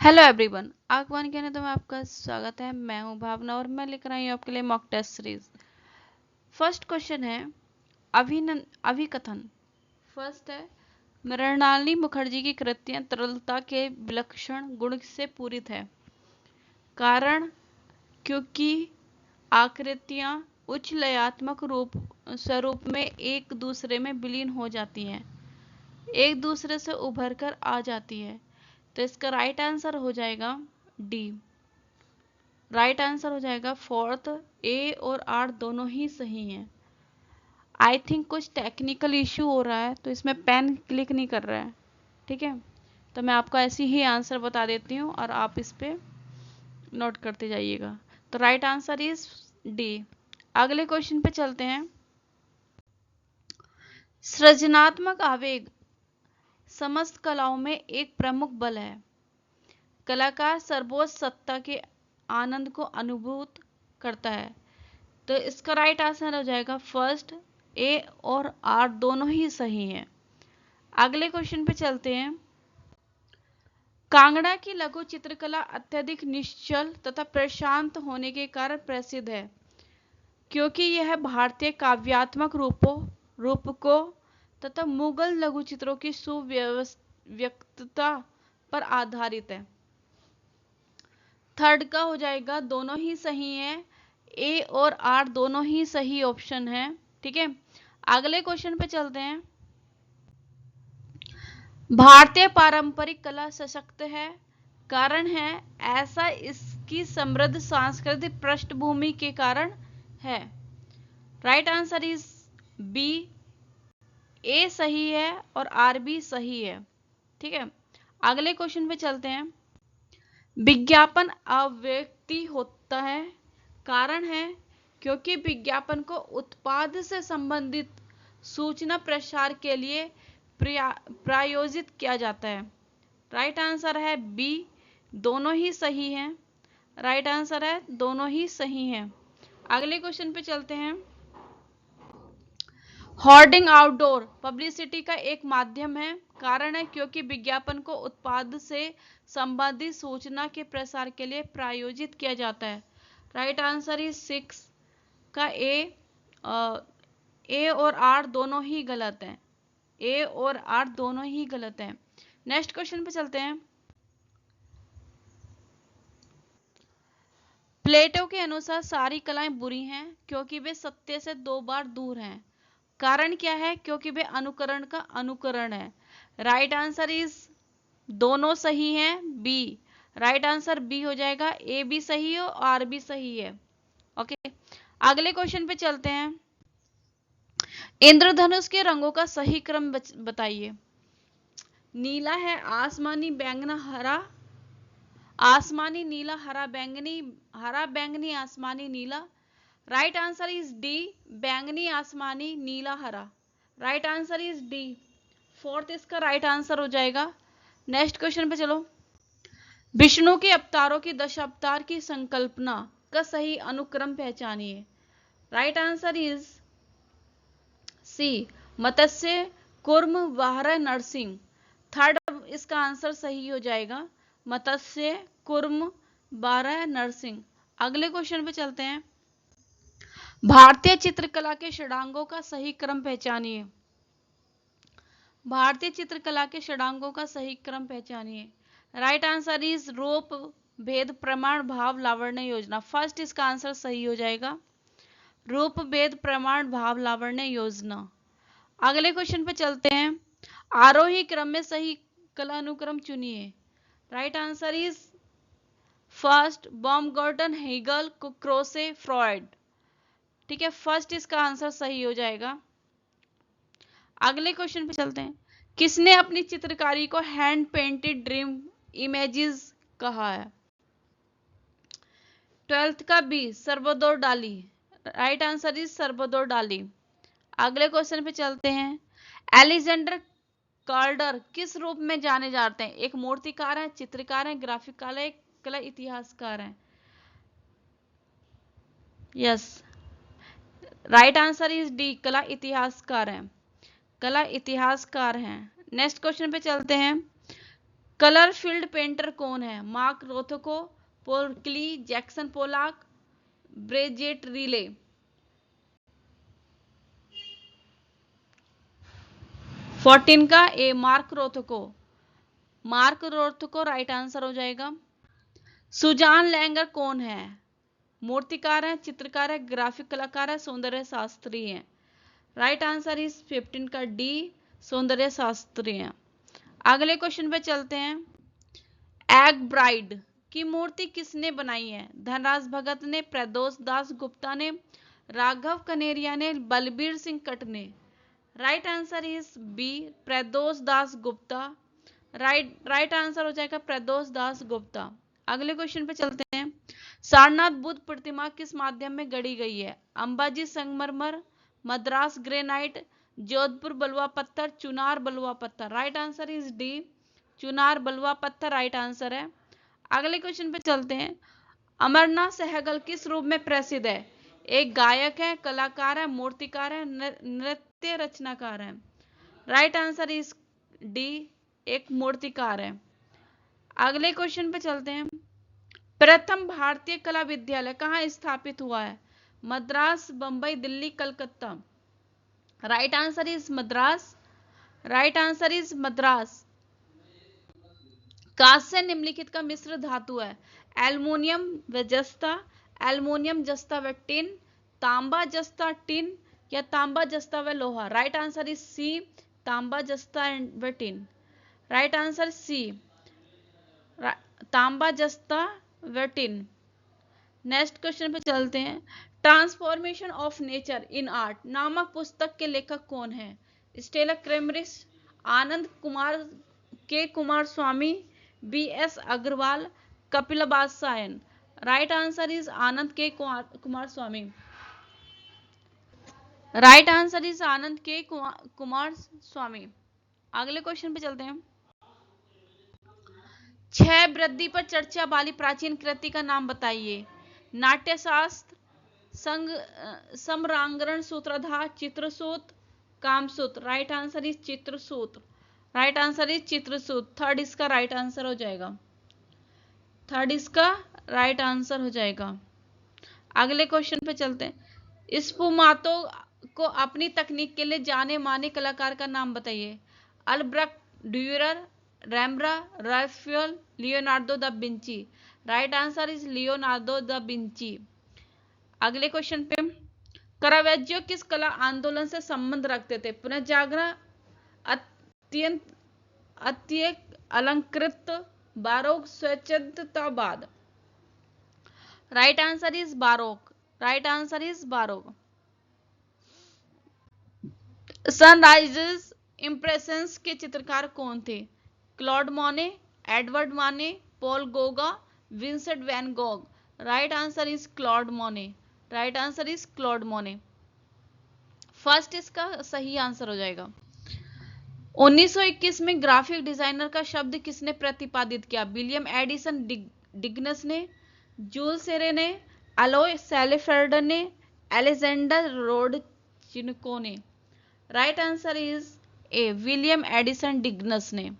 Hello everyone, आगवान कहने तो में आपका स्वागत है। मैं हूं भावना और मैं लेकर आई हूं आपके लिए mock test series. First question है अभिकथन। फर्स्ट है, मृणालिनी मुखर्जी की कृतियां तरलता के विलक्षण गुण से पूरित है। कारण, क्योंकि आकृतियां उच्च लयात्मक स्वरूप में एक दूसरे में विलीन हो जाती हैं, एक दूसरे से उभर कर आ जाती है। तो इसका राइट आंसर हो जाएगा डी। राइट आंसर हो जाएगा फोर्थ। ए और आर दोनों ही सही हैं। आई थिंक कुछ टेक्निकल इश्यू हो रहा है तो इसमें पेन क्लिक नहीं कर रहा है। ठीक है, तो मैं आपको ऐसी ही आंसर बता देती हूँ और आप इस पे नोट करते जाइएगा। तो राइट आंसर इज डी। अगले क्वेश्चन पे चलते हैं। सृजनात्मक आवेग समस्त कलाओं में एक प्रमुख बल है। कलाकार सर्वोच्च सत्ता के आनंद को अनुभूत करता है। तो इसका राइट आंसर हो जाएगा फर्स्ट। ए और आर दोनों ही सही हैं। अगले क्वेश्चन पे चलते हैं। कांगड़ा की लघु चित्रकला अत्यधिक निश्चल तथा प्रशांत होने के कारण प्रसिद्ध है, क्योंकि यह भारतीय काव्यात्मक रूप को तथा मुगल लघु चित्रों की सुव्यवस्थितता पर आधारित है। थर्ड का हो जाएगा दोनों ही सही है। ए और आर दोनों ही सही ऑप्शन है। ठीक है, अगले क्वेश्चन पे चलते हैं। भारतीय पारंपरिक कला सशक्त है। कारण है, ऐसा इसकी समृद्ध सांस्कृतिक पृष्ठभूमि के कारण है। Right answer is B. A सही है और आर भी सही है। ठीक है, अगले क्वेश्चन पे चलते हैं। विज्ञापन अव्यक्ति होता है। कारण है, क्योंकि विज्ञापन को उत्पाद से संबंधित सूचना प्रसार के लिए प्रायोजित किया जाता है। राइट आंसर है बी। दोनों ही सही हैं। राइट आंसर है दोनों ही सही हैं। अगले क्वेश्चन पे चलते हैं। होर्डिंग आउटडोर पब्लिसिटी का एक माध्यम है। कारण है, क्योंकि विज्ञापन को उत्पाद से संबंधित सूचना के प्रसार के लिए प्रायोजित किया जाता है। राइट आंसर इज 6 का ए और आर दोनों ही गलत हैं। ए और आर दोनों ही गलत हैं। नेक्स्ट क्वेश्चन पे चलते हैं। प्लेटो के अनुसार सारी कलाएं बुरी हैं, क्योंकि वे सत्य से 2 बार दूर हैं। कारण क्या है? क्योंकि वे अनुकरण का अनुकरण है। राइट आंसर इज दोनों सही हैं, बी। राइट आंसर बी हो जाएगा। ए भी सही है और आर भी सही है। ओके, अगले क्वेश्चन पे चलते हैं। इंद्रधनुष के रंगों का सही क्रम बताइए। नीला है, आसमानी बैंगना हरा, आसमानी नीला हरा बैंगनी आसमानी नीला। राइट आंसर इज डी, बैंगनी आसमानी नीला हरा। Right answer is D. Fourth इसका राइट आंसर हो जाएगा। नेक्स्ट क्वेश्चन पे चलो। विष्णु के अवतारों की दशावतार की संकल्पना का सही अनुक्रम पहचानिए। Right answer is C, Matsya Kurma Varaha Narasimha. Third इसका आंसर सही हो जाएगा, मत्स्य कूर्म वाराह नरसिंह। अगले क्वेश्चन पे चलते हैं। भारतीय चित्रकला के षडांगों का सही क्रम पहचानिए। भारतीय चित्रकला के षडांगों का सही क्रम पहचानिए। राइट आंसर इज रूप भेद प्रमाण भाव लावण्य योजना। फर्स्ट इसका आंसर सही हो जाएगा, रूप भेद प्रमाण भाव लावण्य योजना। अगले क्वेश्चन पे चलते हैं। आरोही क्रम में सही कला अनुक्रम चुनिए। Right answer is first Baumgarten, Hegel, Croce, Freud. ठीक है, फर्स्ट इसका आंसर सही हो जाएगा। अगले क्वेश्चन पे चलते हैं। किसने अपनी चित्रकारी को हैंड पेंटेड ड्रीम इमेजेस कहा है? 12th का बी, सर्वदोर डाली। राइट आंसर इज सर्वदोर डाली। अगले क्वेश्चन पे चलते हैं। एलेक्जेंडर कार्डर किस रूप में जाने जाते हैं? एक मूर्तिकार है, चित्रकार है, ग्राफिक कला इतिहासकार है। Yes, right answer is D, कला इतिहासकार है। कला इतिहासकार हैं। नेक्स्ट क्वेश्चन पे चलते हैं। कलर फील्ड पेंटर कौन है? मार्क रोथको, पॉल क्ली, जैक्सन पोलाक, ब्रेजेट रिले। 14 का ए मार्क रोथको। मार्क रोथको राइट आंसर हो जाएगा। सुजान लैंगर कौन है? मूर्तिकार है, चित्रकार है, ग्राफिक कलाकार है, सौंदर्य शास्त्री है। राइट आंसर इज 15 का डी, सौंदर्य शास्त्री है। अगले क्वेश्चन पे चलते हैं। एग ब्राइड की मूर्ति किसने बनाई है? धनराज भगत ने, प्रदोष दास गुप्ता ने, राघव कनेरिया ने, बलबीर सिंह कट ने। Right answer is B, Pradosh Das Gupta. Right answer हो जाएगा प्रदोष दास गुप्ता। अगले क्वेश्चन पे चलते हैं। सारनाथ बुद्ध प्रतिमा किस माध्यम में गढ़ी गई है? अंबाजी संगमरमर, मद्रास ग्रेनाइट, जोधपुर बलुआ पत्थर, चुनार बलुआ पत्थर। Right answer is D, Chunar बलुआ पत्थर राइट आंसर है। अगले क्वेश्चन पे चलते हैं। अमरनाथ सहगल किस रूप में प्रसिद्ध है? एक गायक है, कलाकार है, मूर्तिकार है, नृत्य रचनाकार है। राइट आंसर इज डी, एक मूर्तिकार है। अगले क्वेश्चन पे चलते हैं। प्रथम भारतीय कला विद्यालय कहाँ स्थापित हुआ है? Madras, Bombay, Delhi, Calcutta. Right answer is Madras. Right answer is Madras. कांस्य निम्नलिखित का मिश्र धातु है? एल्युमिनियम व जस्ता, एल्युमिनियम जस्ता व टिन, तांबा जस्ता टिन, या तांबा जस्ता व लोहा। राइट आंसर इज सी, तांबा जस्ता व टिन। राइट आंसर सी, तांबा जस्ता व टिन। नेक्स्ट क्वेश्चन पे चलते हैं। Transformation of nature in art नामक पुस्तक के लेखक कौन है? स्टेला क्रेमरिस, आनंद कुमार, के कुमार स्वामी, B S Agrawal, Kapil Vatsyayan. Right answer is Anand K Kumar Swami. Right answer is Anand K Kumar स्वामी। अगले क्वेश्चन पे चलते हैं। छह वृद्धि पर चर्चा वाली प्राचीन कृति का नाम बताइए। नाट्यशास्त्र, संग Samarangana, Sutradhara, Chitrasutra, Kamasutra. Right answer is Chitrasutra. Right answer is Chitrasutra. Third इसका राइट आंसर हो जाएगा। थर्ड इसका राइट आंसर हो जाएगा। अगले क्वेश्चन पे चलते हैं। स्फुमातो को अपनी तकनीक के लिए जाने माने कलाकार का नाम बताइए। Albrecht Durer, Rembrandt, Raphael, Leonardo da Vinci. Right answer is Leonardo da Vinci. अगले क्वेश्चन पे। करावेज्यो किस कला आंदोलन से संबंध रखते थे? पुनर्जागरण, अत्यंत अलंकृत, बारोक, स्वच्छंदतावाद। Right answer is Baroque. Right answer is Baroque. Sunrisers impressions के चित्रकार कौन थे? Claude Monet, Edward Manet, Paul Gauguin, Vincent van Gogh. Right answer is Claude Monet. Right answer is Claude Monet. First इसका सही answer हो जाएगा। 1921 में graphic designer का शब्द किसने प्रतिपादित किया? विलियम एडिसन डिग्नस ने, जूल सेरे ने, अलोय सेलिफर्ड ने, अलेक्जेंडर रोडचिनको ने। Right answer is A, William Addison Dwiggins ने।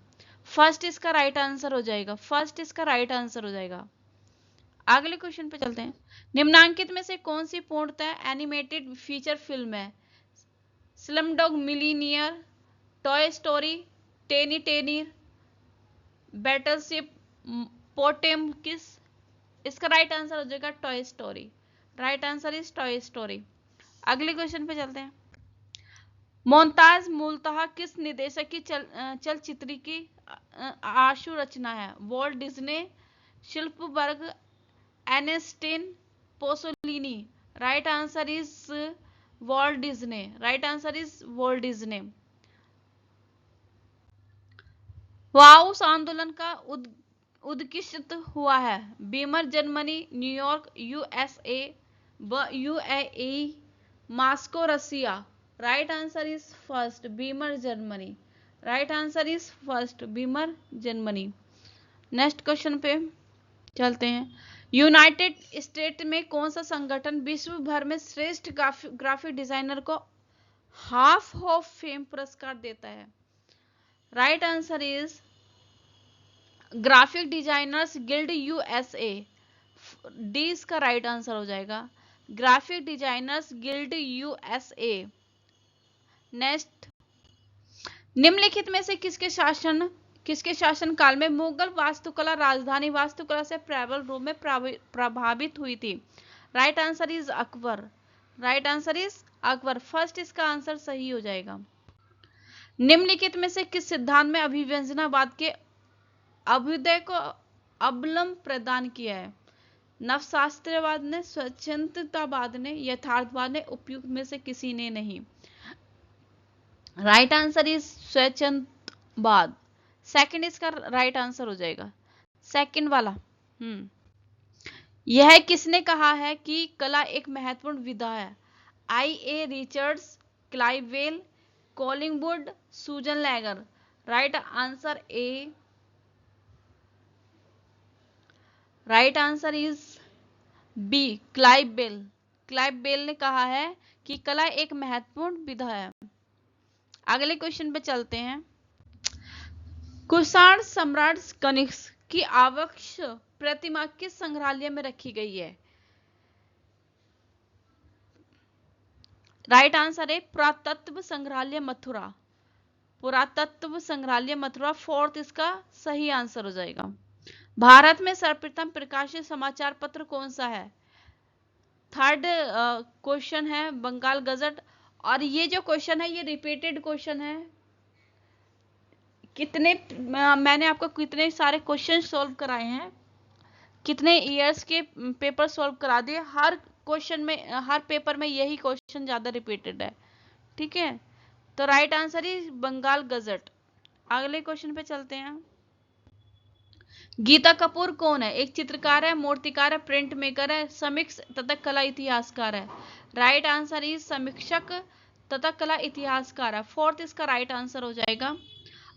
फर्स्ट इसका राइट आंसर हो जाएगा। फर्स्ट इसका राइट आंसर हो जाएगा। अगले क्वेश्चन पे चलते हैं। निम्नांकित में से कौन सी पूर्णतः एनिमेटेड फीचर फिल्म है? स्लमडॉग मिलीनियर, टॉय स्टोरी, टेनी टेनिर, बैटलशिप पोटेमकिस। इसका राइट आंसर हो जाएगा Toy Story. Right answer is Toy Story. अगले क्वेश्चन पे चलते हैं। मोन्ताज मूलतः किस निर्देशक की चलचित्र की आशु रचना है? Vault Disney, शिल्पबर्ग, एनेस्टीन, पोसोलिनी। Right answer is vault Disney. Right answer is vault Disney. Vows आंदोलन का उद्घोषित हुआ है? Beamer Germany, New York USA, UAE, Moscow Russia. Right answer is first, Beamer Germany. Right answer is first, Beamer Germany. Next question पे चलते हैं। United state में कौन सा संगठन विश्व भर में श्रेष्ठ ग्राफिक डिजाइनर को हाफ ऑफ फेम पुरस्कार देता है? Right answer is graphic designers guild USA, D इसका राइट आंसर हो जाएगा, graphic designers guild USA. Next, निम्नलिखित में से किसके शासन काल में मुगल वास्तुकला राजधानी वास्तुकला से प्रबल रूप में प्रभावित हुई थी? Right answer is Akbar, right answer is Akbar, first इसका आंसर सही हो जाएगा। निम्नलिखित में से किस सिद्धांत में अभिव्यंजनावाद के अभ्युदय को अवलंब प्रदान किया है? नवशास्त्रवाद ने, स्वच्छंदतावाद ने, यथार्थवाद ने, उपयुक्त में से किसी ने नहीं। राइट आंसर इज स्वच्छंदवाद, सेकंड इसका राइट आंसर हो जाएगा, सेकंड वाला। यह किसने कहा है कि कला एक महत्वपूर्ण विधा है? I A. Richards, Clive Bell, Collingwood, Susanne Langer. Right answer A, right answer is B, Clive Bell. Clive Bell ने कहा है कि कला एक महत्वपूर्ण विधा है। अगले क्वेश्चन पे चलते हैं। कुषाण सम्राट कनिष्क की आवक्ष प्रतिमा किस संग्रहालय में रखी गई है? राइट आंसर है पुरातत्व संग्रहालय मथुरा, पुरातत्व संग्रहालय मथुरा, फोर्थ इसका सही आंसर हो जाएगा। भारत में सर्वप्रथम प्रकाशित समाचार पत्र कौन सा है? थर्ड क्वेश्चन है बंगाल गजट। और ये जो क्वेश्चन है ये रिपीटेड क्वेश्चन है। मैंने आपको कितने सारे क्वेश्चन सॉल्व कराए हैं, कितने ईयर्स के पेपर सॉल्व करा दिए, हर क्वेश्चन में, हर पेपर में यही क्वेश्चन ज्यादा रिपीटेड है, ठीक है। तो right answer is Bengal gazette. अगले क्वेश्चन पे चलते हैं। गीता कपूर कौन है? एक चित्रकार है, मूर्तिकार है, प्रिंट मेकर है, समीक्षक तथा कला इतिहासकार है। राइट आंसर इज समीक्षक तथा कला इतिहासकार है, फोर्थ इसका राइट आंसर हो जाएगा।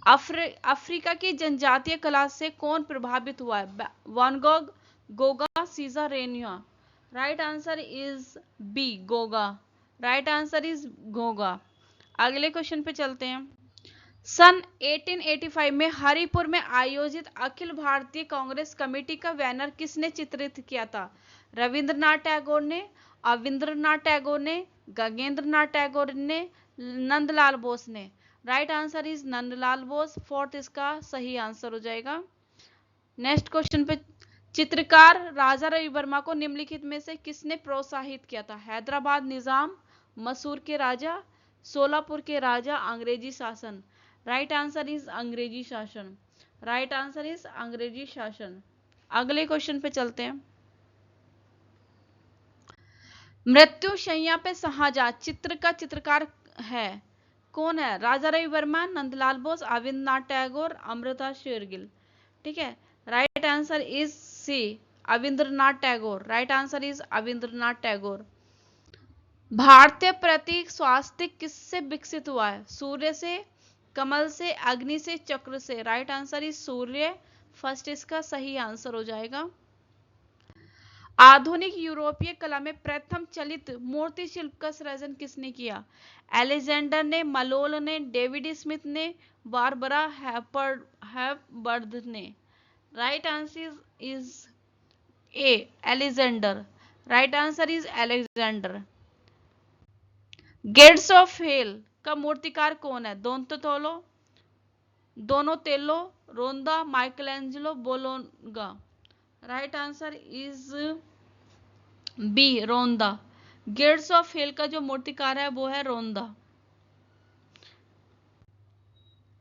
अफ्रीका की जनजातीय कला से कौन प्रभावित हुआ है? Van Gogh, Gauguin, Cezanne, Renoir. Right answer is B, Gauguin, right answer is Gauguin. अगले क्वेश्चन पे चलते हैं। सन 1885 में हरिपुर में आयोजित अखिल भारतीय कांग्रेस कमेटी का बैनर किसने चित्रित किया था? रविंद्रनाथ टैगोर ने, अविंद्रनाथ टैगोर ने, गगनेंद्रनाथ टैगोर ने, नंदलाल बोस ने। Right answer is Nandlal Bose, fourth इसका सही आंसर हो जाएगा। नेक्स्ट क्वेश्चन पे, चित्रकार राजा रवि वर्मा को निम्नलिखित में से किसने प्रोत्साहित किया था? हैदराबाद निजाम, मसूर के राजा, सोलापुर के राजा, अंग्रेजी शासन। राइट आंसर इज अंग्रेजी शासन, राइट आंसर इज अंग्रेजी शासन। अगले क्वेश्चन पे चलते हैं। मृत्यु शैया पे शाहजहां चित्र का चित्रकार है, कौन है? राजा रवि वर्मा, नंदलाल बोस, अविंद्रनाथ टैगोर, अमृता शेरगिल। ठीक है, right answer is C, Abanindranath Tagore. Right answer is Abanindranath Tagore. भारतीय प्रतीक स्वास्तिक किससे विकसित हुआ है? सूर्य से, कमल से, अग्नि से, चक्र से। Right answer is Surya, first इसका सही आंसर हो जाएगा। आधुनिक यूरोपीय कला में प्रथम चलित मूर्ति शिल्प का सृजन किसने किया? एलेक्जेंडर ने, मलोल ने, डेविड स्मिथ ने, बारबरा हैपबर्ड ने। Right answer is A, Alexander. Right answer is Alexander. Gates of Hell का मूर्तिकार कौन है? दोनोतेलो, रोंदा, Michelangelo, Bologna. Right answer is B, रोंदा। गेट्स ऑफ हेल का जो मूर्तिकार है वो है रोंदा।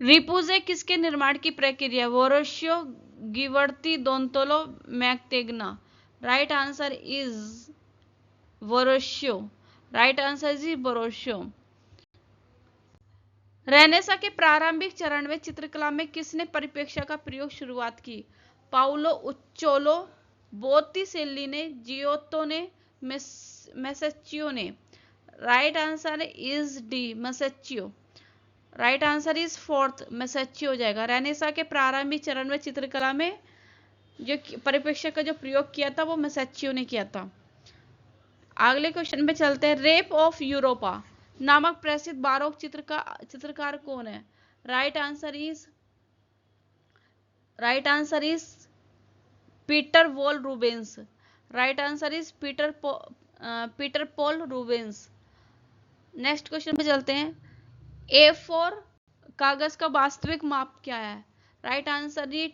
रिपुजे किसके निर्माण की प्रक्रिया? Verrocchio, Ghiberti, Donatello, Mantegna. Right answer is Verrocchio. Right answer is Verrocchio. Renaissance के प्रारंभिक चरण में चित्रकला में किसने परिप्रेक्ष्य का प्रयोग शुरुआत की? पाउलो उच्चोलो, बोत्तिसेल्ली ने, जियोत्तो ने, मेसेच्चियो ने। Right answer is D, Masaccio. Right answer is fourth, Masaccio हो जाएगा। रेनेसा के प्रारंभिक चरण में चित्रकला में जो परिप्रेक्ष्य का जो प्रयोग किया था वो मेसेच्चियो ने किया था। अगले क्वेश्चन पे चलते हैं। रेप ऑफ यूरोपा नामक प्रसिद्ध बारोक चित्रकार कौन है? Right answer is right answer is Peter wall Rubens. Right answer is Peter Paul Rubens. Next question पे चलते हैं। A4 कागज का वास्तविक माप क्या है? Right answer is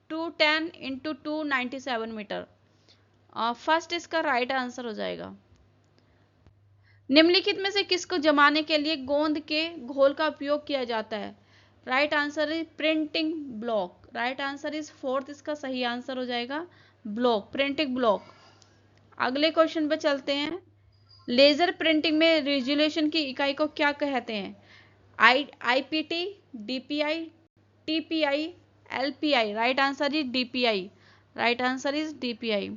210 into 297 metre. First इसका राइट आंसर हो जाएगा। निम्नलिखित में से किसको जमाने के लिए गोंद के घोल का उपयोग किया जाता है? Right answer is printing block. Right answer is fourth इसका सही आंसर हो जाएगा ब्लॉक, प्रिंटिंग ब्लॉक। अगले क्वेश्चन पे चलते हैं। लेजर प्रिंटिंग में रेजोल्यूशन की इकाई को क्या कहते हैं? IPT, DPI, TPI, LPI. Right answer is DPI. Right answer is DPI.